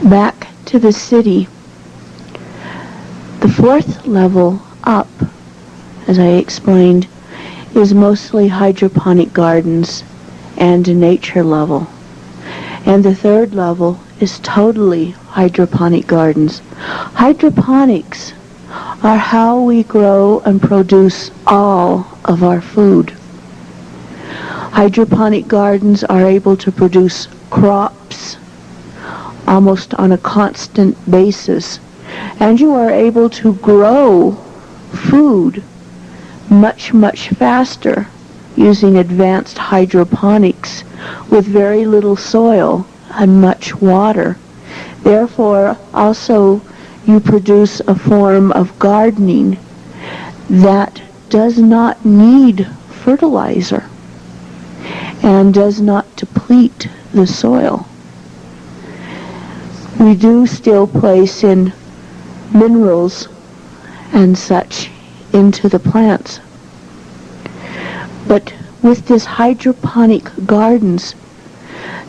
back to the city. The fourth level up, as I explained, is mostly hydroponic gardens and a nature level. And the third level is totally hydroponic gardens. Hydroponics are how we grow and produce all of our food. Hydroponic gardens are able to produce crops almost on a constant basis, and you are able to grow food much, much faster using advanced hydroponics with very little soil and much water. Therefore, also you produce a form of gardening that does not need fertilizer and does not deplete the soil. We do still place in minerals and such into the plants. But with this hydroponic gardens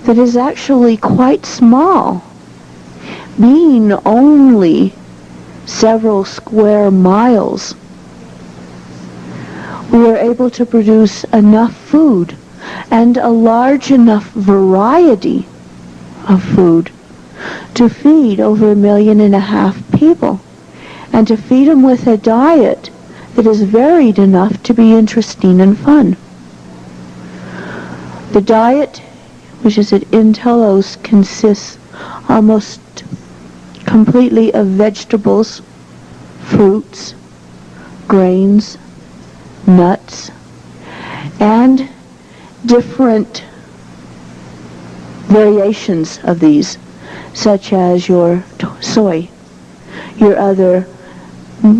that is actually quite small, being only several square miles, we are able to produce enough food and a large enough variety of food to feed over 1.5 million people, and to feed them with a diet that is varied enough to be interesting and fun. The diet, which is at Telos, consists almost completely of vegetables, fruits, grains, nuts, and different variations of these, such as your soy, your other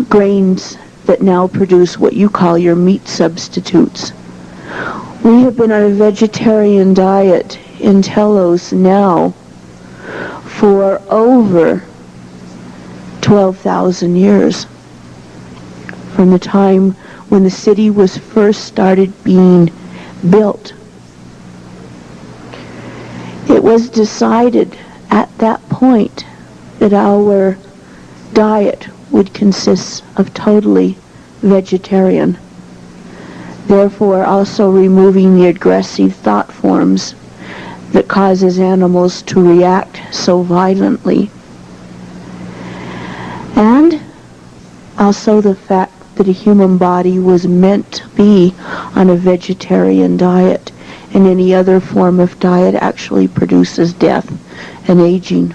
grains that now produce what you call your meat substitutes. We have been on a vegetarian diet in Telos now for over 12,000 years, from the time when the city was first started being built. It was decided at that point that our diet would consist of totally vegetarian, therefore also removing the aggressive thought forms that causes animals to react so violently, and also the fact that a human body was meant to be on a vegetarian diet, and any other form of diet actually produces death and aging.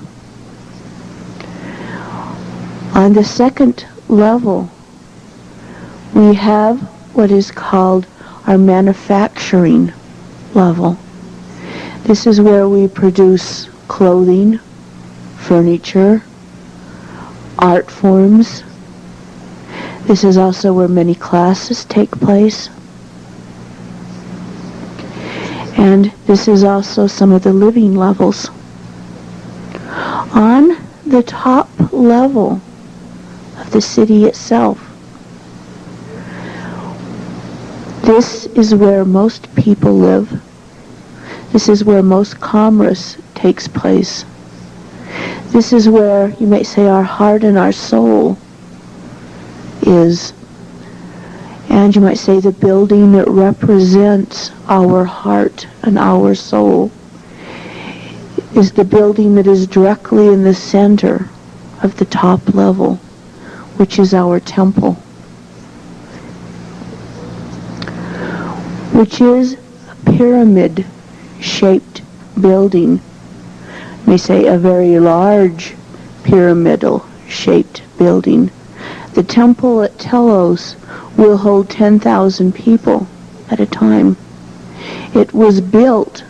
On the second level, we have what is called our manufacturing level. This is where we produce clothing, furniture, art forms. This is also where many classes take place. And this is also some of the living levels. On the top level of the city itself, this is where most people live. This is where most commerce takes place. This is where, you might say, our heart and our soul is. And you might say the building that represents our heart and our soul is the building that is directly in the center of the top level, which is our temple, which is a pyramid-shaped building. You may say a very large pyramidal-shaped building. The temple at Telos will hold 10,000 people at a time. It was built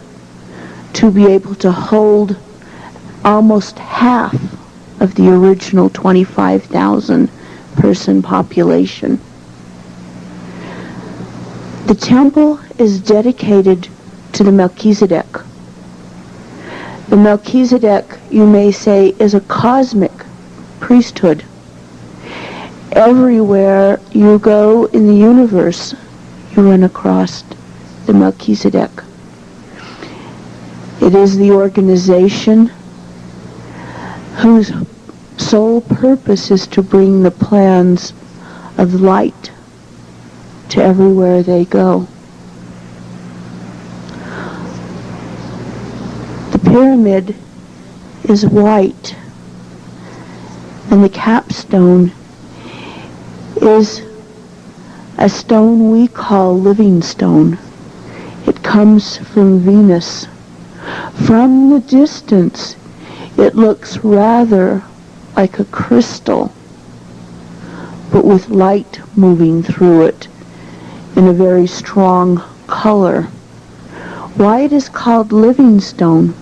to be able to hold almost half of the original 25,000 person population. The temple is dedicated to the Melchizedek. The Melchizedek, you may say, is a cosmic priesthood. Everywhere you go in the universe, you run across the Melchizedek. It is the organization whose sole purpose is to bring the plans of light to everywhere they go. The pyramid is white, and the capstone is a stone we call living stone. It comes from Venus. From the distance, it looks rather like a crystal, but with light moving through it in a very strong color. Why it is called living stone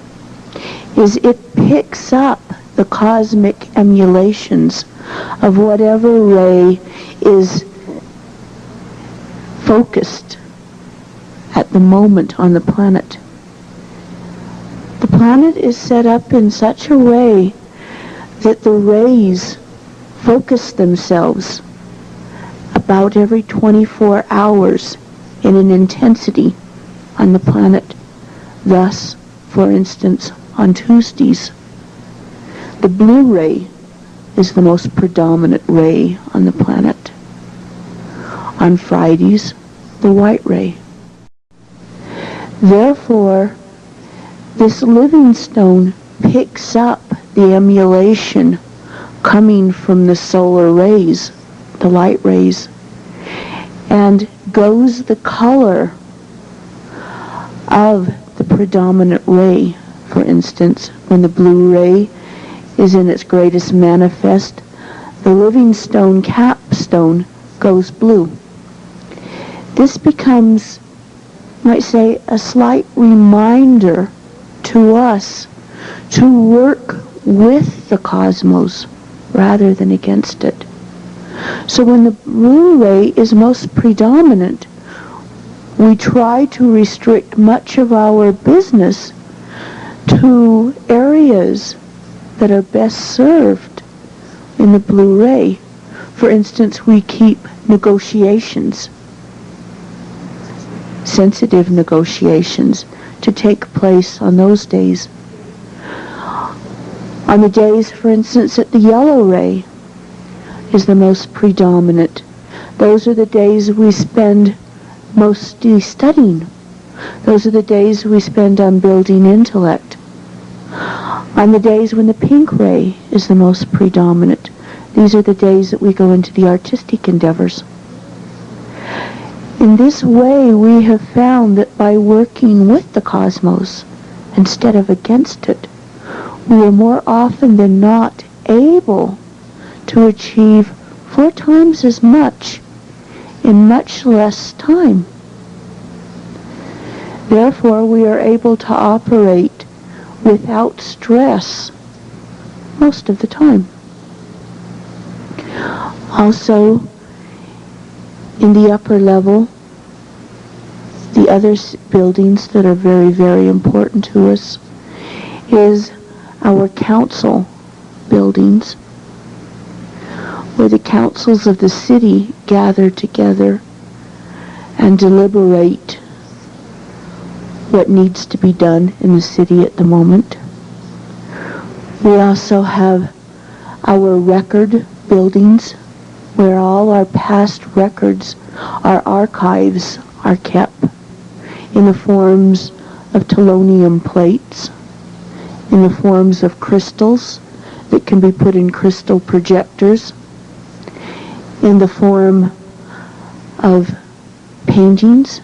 is it picks up the cosmic emulations of whatever ray is focused at the moment on the planet. The planet is set up in such a way that the rays focus themselves about every 24 hours in an intensity on the planet. Thus, for instance, on Tuesdays, the blue ray is the most predominant ray on the planet. On Fridays, the white ray. Therefore, this living stone picks up the emulation coming from the solar rays, the light rays, and goes the color of the predominant ray. For instance, when the blue ray is in its greatest manifest, the living stone capstone goes blue. This becomes, you might say, a slight reminder to us to work with the cosmos rather than against it. So when the blue ray is most predominant, we try to restrict much of our business to areas that are best served in the blue ray. For instance, we keep negotiations, sensitive negotiations, to take place on those days. On the days, for instance, that the yellow ray is the most predominant, those are the days we spend mostly studying. Those are the days we spend on building intellect. On the days when the pink ray is the most predominant, these are the days that we go into the artistic endeavors. In this way, we have found that by working with the cosmos instead of against it, we are more often than not able to achieve 4 times as much in much less time. Therefore, we are able to operate without stress most of the time. Also, in the upper level, the other buildings that are very, very important to us is our council buildings, where the councils of the city gather together and deliberate what needs to be done in the city at the moment. We also have our record buildings, where all our past records, our archives, are kept in the forms of telonium plates, in the forms of crystals that can be put in crystal projectors, in the form of paintings,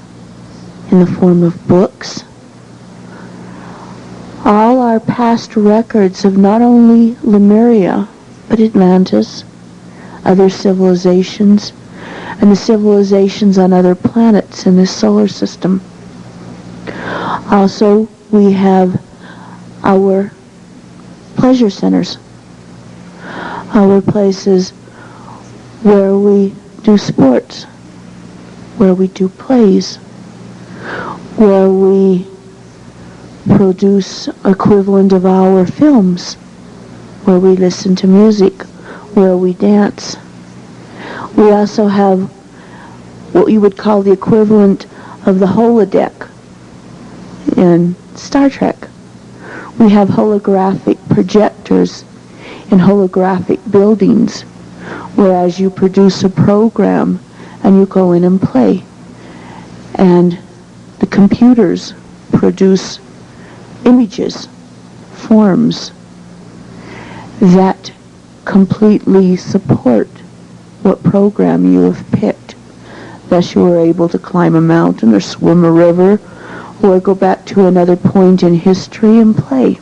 in the form of books. All our past records of not only Lemuria, but Atlantis, other civilizations, and the civilizations on other planets in this solar system. Also, we have our pleasure centers, our places where we do sports, where we do plays, where we produce equivalent of our films, where we listen to music, where we dance. We also have what you would call the equivalent of the holodeck in Star Trek. We have holographic projectors in holographic buildings, whereas you produce a program and you go in and play. And the computers produce images, forms that completely support what program you have picked. Thus you are able to climb a mountain or swim a river or go back to another point in history and play,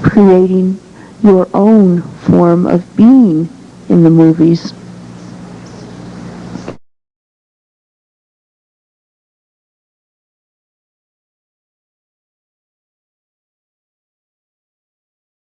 creating your own form of being in the movies.